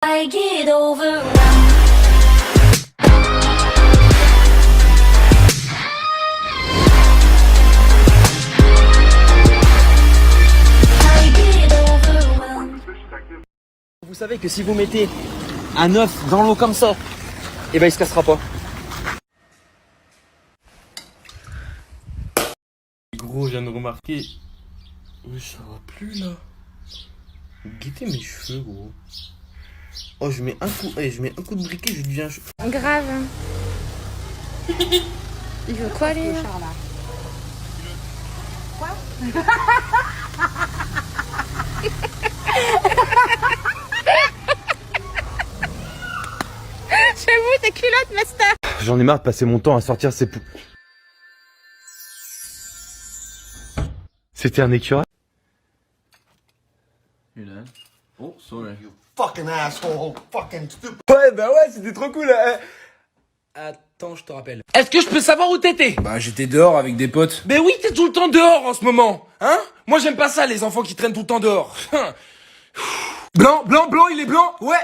I get overwhelmed. I get overwhelmed. Vous savez que si vous mettez un œuf dans l'eau comme ça, et ben il se cassera pas. Gros, je viens de remarquer. Mais ça va plus là. Guettez mes cheveux, gros. Oh, je mets un coup, je mets un coup de briquet, je deviens Grave. Il veut quoi lui là? Quoi? J'avoue, tes culottes, master. J'en ai marre de passer mon temps à sortir ces pou... C'était un écureuil? Oh, sorry. Fucking asshole, fucking stupid. Ouais, bah ouais, c'était trop cool. Attends, je te rappelle. Est-ce que je peux savoir où t'étais? Bah, j'étais dehors avec des potes. Ben oui, t'es tout le temps dehors en ce moment, hein? Moi j'aime pas ça, les enfants qui traînent tout le temps dehors. Blanc, il est blanc. Ouais.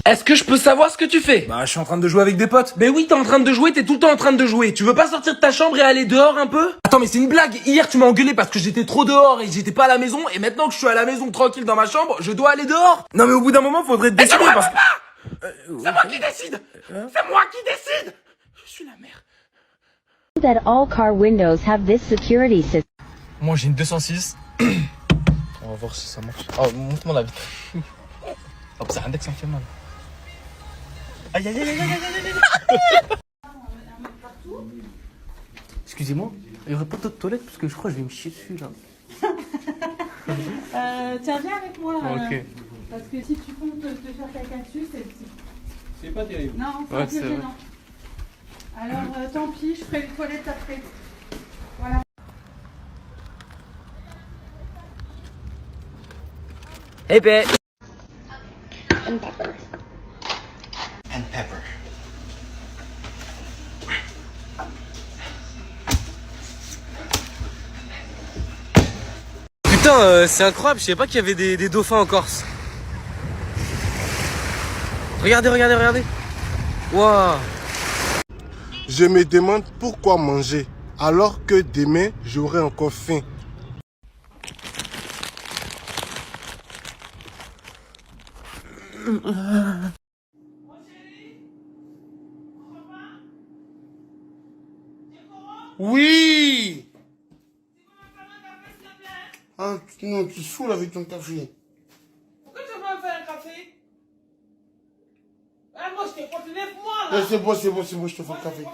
Est-ce que je peux savoir ce que tu fais? Bah, je suis en train de jouer avec des potes. Ben oui, t'es en train de jouer, t'es tout le temps en train de jouer. Tu veux pas sortir de ta chambre et aller dehors un peu? Attends, mais c'est une blague. Hier, tu m'as engueulé parce que j'étais trop dehors et j'étais pas à la maison. Et maintenant que je suis à la maison tranquille dans ma chambre, je dois aller dehors. Non, mais au bout d'un moment, faudrait te décider parce que... C'est moi qui décide. C'est moi qui décide. Je suis la mère. That all car windows have this security system. Moi, j'ai une 206. On va voir si ça marche. Oh, montre-moi la vitre. Hop, c'est un index, ça me fait mal. Aïe, aïe, aïe, aïe, aïe, aïe. Excusez-moi, il y aurait pas de toilette parce que je crois que je vais me chier dessus là. Tiens, viens avec moi. Ok. Parce que si tu comptes te faire caca dessus, C'est pas terrible. Non, c'est Ouais, un peu c'est vrai. gênant. Alors, tant pis, je ferai les toilettes après. Voilà. Eh ben. And pepper. Putain, c'est incroyable, je savais pas qu'il y avait des dauphins en Corse. Regardez. Waouh. Je me demande pourquoi manger alors que demain j'aurai encore faim. Oui. Ah, non, tu saoules avec ton café. Pourquoi tu veux me faire un café? Ah, moi, je t'ai compté 9 mois, là. C'est bon, je te fais le café. 9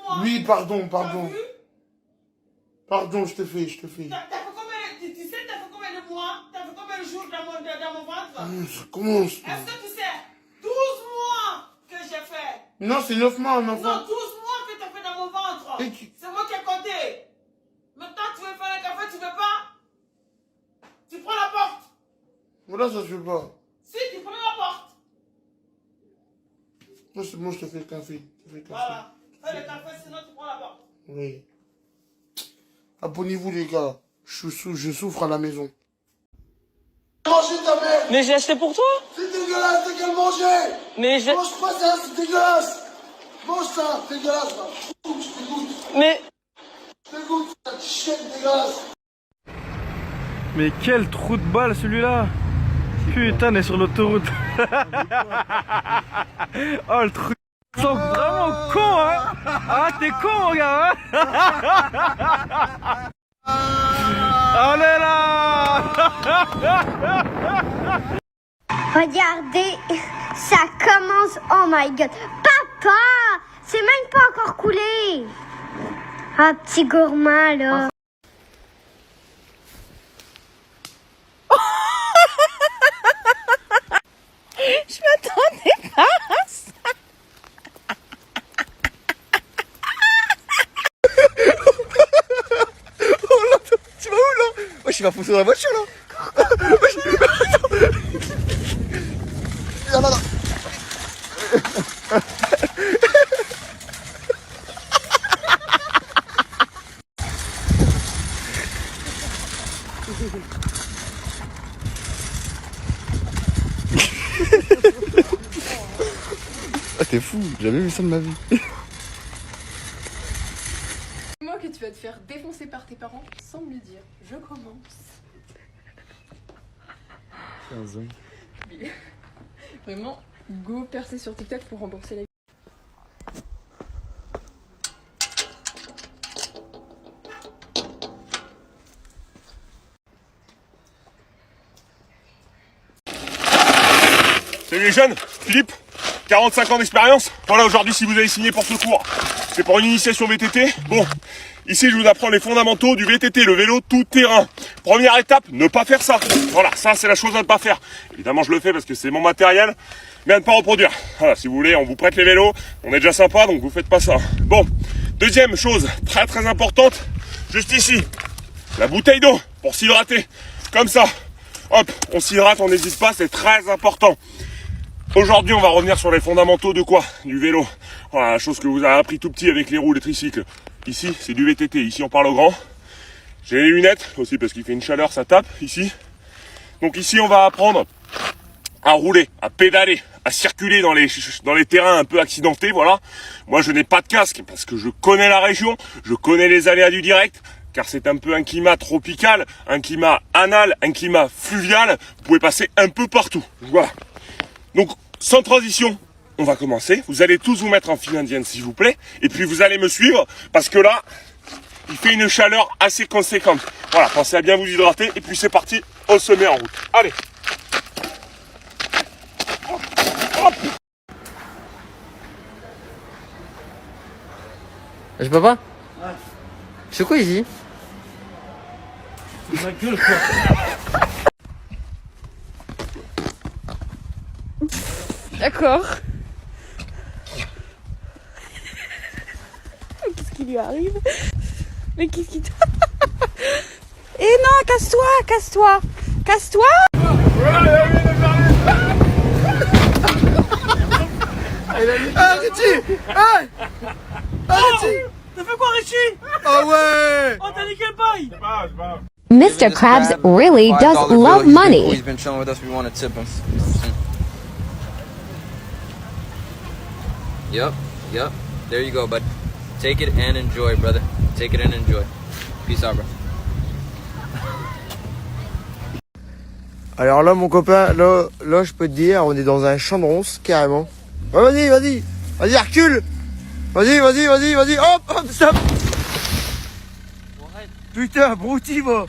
mois. Oui, pardon. T'as vu? Pardon, je te fais. T'as fait combien, tu sais, t'as fait combien de mois? T'as fait combien de jours dans mon ventre? Ça commence. Est-ce que tu sais, 12 mois que j'ai fait. Non, c'est 9 mois, un Non, enfant. 12 mois que t'as fait dans mon ventre. Et tu- C'est moi qui ai compté. Maintenant, tu veux faire un café, tu veux pas? Tu prends la porte. Voilà, ça se fait pas. Si, tu prends la porte. Non, c'est bon, je te fais le café. Voilà. Fais le café, sinon tu prends la porte. Oui. Abonnez-vous, les gars. Je souffre à la maison. Manger ta mère. Mais j'ai acheté pour toi. C'est dégueulasse, t'as qu'à le manger. Mais j'ai. Mange pas ça, c'est dégueulasse. Mange ça, c'est dégueulasse. Là. Je dégoûte. Mais. Je dégoûte, ça chienne dégueulasse. Mais quel trou de balle celui-là. Putain, on est sur l'autoroute. Oh, le truc. Ils sont vraiment cons, hein. Ah, t'es con, mon gars, hein. On est là. Regardez, ça commence. Oh my god. Papa, c'est même pas encore coulé. Ah, petit gourmand là. Je m'attendais pas à ça. Oh là, tu vas où là? Wesh, il va foncer dans la voiture là. Là. C'était fou, j'ai jamais vu ça de ma vie. Dis-moi que tu vas te faire défoncer par tes parents sans me le dire. Je commence. 15 ans. Vraiment, go percer sur TikTok pour rembourser la vie. Salut les jeunes, Philippe, 45 ans d'expérience. Voilà, aujourd'hui, si vous avez signé pour ce cours, c'est pour une initiation VTT. Bon, ici, je vous apprends les fondamentaux du VTT, le vélo tout terrain. Première étape, ne pas faire ça. Voilà, ça, c'est la chose à ne pas faire. Évidemment, je le fais parce que c'est mon matériel, mais à ne pas reproduire. Voilà, si vous voulez, on vous prête les vélos, on est déjà sympa, donc vous faites pas ça. Bon, deuxième chose, très très importante, juste ici, la bouteille d'eau pour s'hydrater. Comme ça, hop, on s'hydrate, on n'hésite pas, c'est très important. Aujourd'hui, on va revenir sur les fondamentaux de quoi? Du vélo. Voilà, la chose que vous avez appris tout petit avec les roues, les tricycles. Ici, c'est du VTT. Ici, on parle au grand. J'ai les lunettes aussi parce qu'il fait une chaleur, ça tape ici. Donc ici, on va apprendre à rouler, à pédaler, à circuler dans les terrains un peu accidentés. Voilà. Moi, je n'ai pas de casque parce que je connais la région, je connais les aléas du direct. Car c'est un peu un climat tropical, un climat anal, un climat fluvial. Vous pouvez passer un peu partout. Voilà. Donc, sans transition, on va commencer. Vous allez tous vous mettre en file indienne, s'il vous plaît. Et puis, vous allez me suivre, parce que là, il fait une chaleur assez conséquente. Voilà, pensez à bien vous hydrater. Et puis, c'est parti, on se met en route. Allez. Hop. Je peux pas? Ouais. C'est quoi ici? Ma gueule, quoi. D'accord. Qu'est-ce qui lui arrive? Mais qu'est-ce qui t'a... Eh non, casse-toi, casse-toi, casse-toi. Richie! Hey! Richie! T'as fait quoi, Richie? Ah ouais! Oh, t'as niqué le bail! Mr. Krabs really does love money. He's been chilling with us, we want to tip him. Yep. There you go, bud. Take it and enjoy, brother. Take it and enjoy. Peace out, bro. Alors là, mon copain, là, je peux te dire, on est dans un champ de ronces, carrément. Ouais, vas-y, recule! Vas-y, hop, stop! Putain, brouti, moi!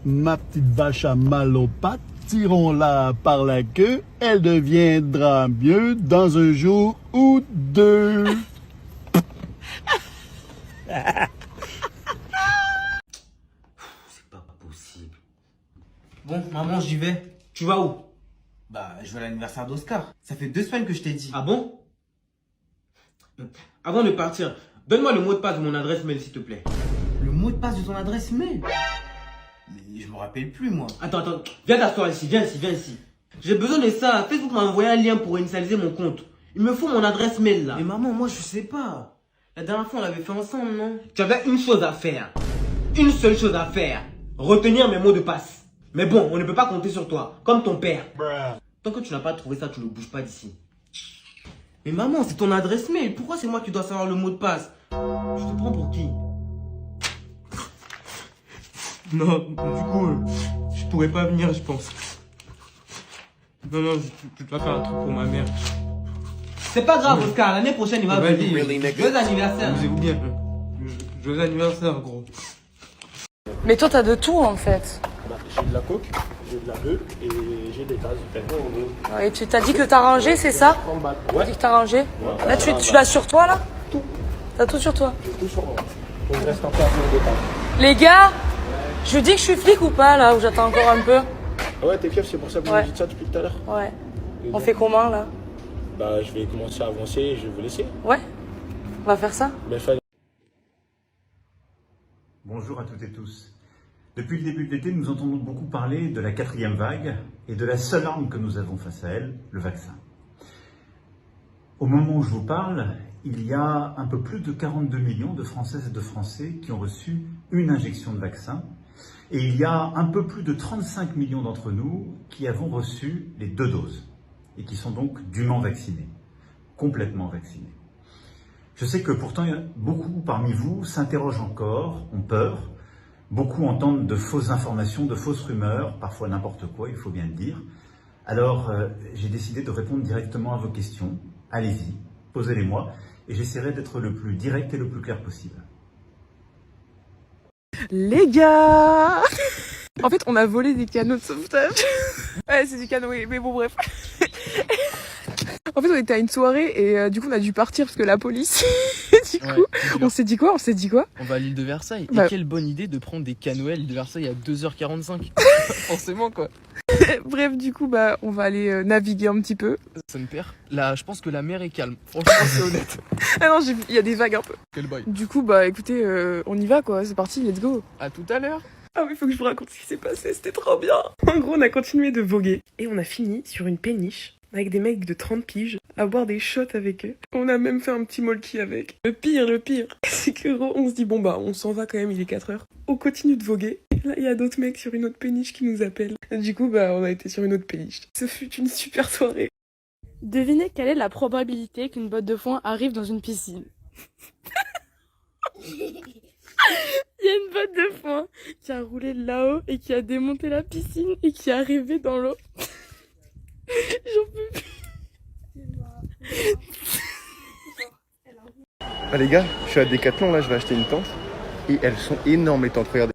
Ma petite vache à mal aux pattes, tirons-la par la queue, elle deviendra mieux dans un jour ou deux. C'est pas possible. Bon, maman, j'y vais. Tu vas où? Bah, je vais à l'anniversaire d'Oscar. Ça fait 2 semaines que je t'ai dit. Ah bon? Avant de partir, donne-moi le mot de passe de mon adresse mail, s'il te plaît. Le mot de passe de ton adresse mail? Mais je me rappelle plus, moi. Attends, viens t'asseoir ici, viens ici. J'ai besoin de ça. Facebook m'a envoyé un lien pour initialiser mon compte. Il me faut mon adresse mail, là. Mais maman, moi, je sais pas. La dernière fois, on l'avait fait ensemble, non? Tu avais une chose à faire. Une seule chose à faire. Retenir mes mots de passe. Mais bon, on ne peut pas compter sur toi, comme ton père. Tant que tu n'as pas trouvé ça, tu ne bouges pas d'ici. Mais maman, c'est ton adresse mail. Pourquoi c'est moi qui dois savoir le mot de passe? Je te prends pour qui? Non, du coup, je pourrais pas venir, je pense. Non, tu dois faire un truc pour ma mère. C'est pas grave, Oscar. L'année prochaine, il va venir. Joyeux anniversaire. Vous bien. Joyeux anniversaire, gros. Mais toi, t'as de tout en fait. J'ai de la coke, j'ai de la bœuf et j'ai des tasses. Et tu t'as dit que t'as rangé, c'est ça? Tu as dit que t'as rangé? Là, tu l'as sur toi, là? Tout. T'as tout sur toi? J'ai tout sur moi. Il me reste encore un détail. Les gars, je dis que je suis flic ou pas, là, ou j'attends encore un peu? Ouais, t'es fier, c'est pour ça que vous me dites ça depuis tout à l'heure. Ouais. On fait comment, là? Bah, je vais commencer à avancer et je vais vous laisser. Ouais. On va faire ça? Bonjour à toutes et tous. Depuis le début de l'été, nous entendons beaucoup parler de la 4e vague et de la seule arme que nous avons face à elle, le vaccin. Au moment où je vous parle, il y a un peu plus de 42 millions de Françaises et de Français qui ont reçu une injection de vaccin. Et il y a un peu plus de 35 millions d'entre nous qui avons reçu les 2 doses et qui sont donc dûment vaccinés, complètement vaccinés. Je sais que pourtant beaucoup parmi vous s'interrogent encore, ont peur, beaucoup entendent de fausses informations, de fausses rumeurs, parfois n'importe quoi, il faut bien le dire. Alors j'ai décidé de répondre directement à vos questions. Allez-y, posez-les-moi et j'essaierai d'être le plus direct et le plus clair possible. Les gars, en fait, on a volé des canaux de sauvetage. Ouais, c'est des canaux, oui, mais bon, bref. En fait, on était à une soirée et du coup, on a dû partir parce que la police. Du coup, on s'est dit quoi? On va à l'île de Versailles. Bah. Et quelle bonne idée de prendre des canoës à l'île de Versailles à 2h45. Forcément, quoi. Bref, du coup, bah, on va aller naviguer un petit peu. Ça me perd. Là, je pense que la mer est calme. Franchement, c'est honnête. Ah non, il y a des vagues un peu. Quel bail. Du coup, bah, écoutez, on y va, quoi. C'est parti, let's go. À tout à l'heure. Ah oui, faut que je vous raconte ce qui s'est passé, c'était trop bien. En gros, on a continué de voguer et on a fini sur une péniche avec des mecs de 30 piges à boire des shots avec eux. On a même fait un petit molki avec. Le pire, c'est que gros, on se dit bon bah, on s'en va quand même, il est 4h. On continue de voguer. Et là, il y a d'autres mecs sur une autre péniche qui nous appellent. Et du coup, bah, on a été sur une autre péniche. Ce fut une super soirée. Devinez quelle est la probabilité qu'une botte de foin arrive dans une piscine. Il y a une botte de foin qui a roulé là-haut et qui a démonté la piscine et qui est arrivée dans l'eau. J'en peux plus. Ah les gars, je suis à Decathlon là, je vais acheter une tente. Et elles sont énormes les tentes, regardez.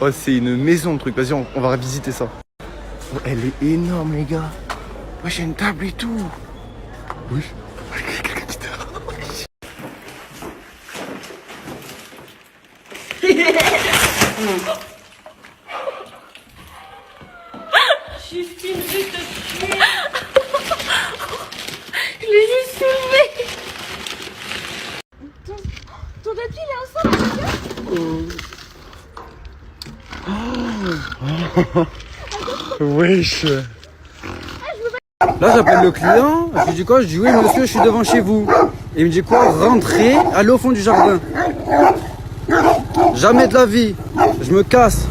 Oh c'est une maison le truc, vas-y on va revisiter ça. Oh, elle est énorme les gars. Moi j'ai une table et tout. Oui. Je suis une vue de tuer. Je l'ai juste soulevé. Ton tapis il est ensemble. Wesh. Là j'appelle le client, je lui dis quoi? Je dis oui monsieur, je suis devant chez vous. Et il me dit quoi? Rentrez, allez au fond du jardin. Jamais de la vie, je me casse.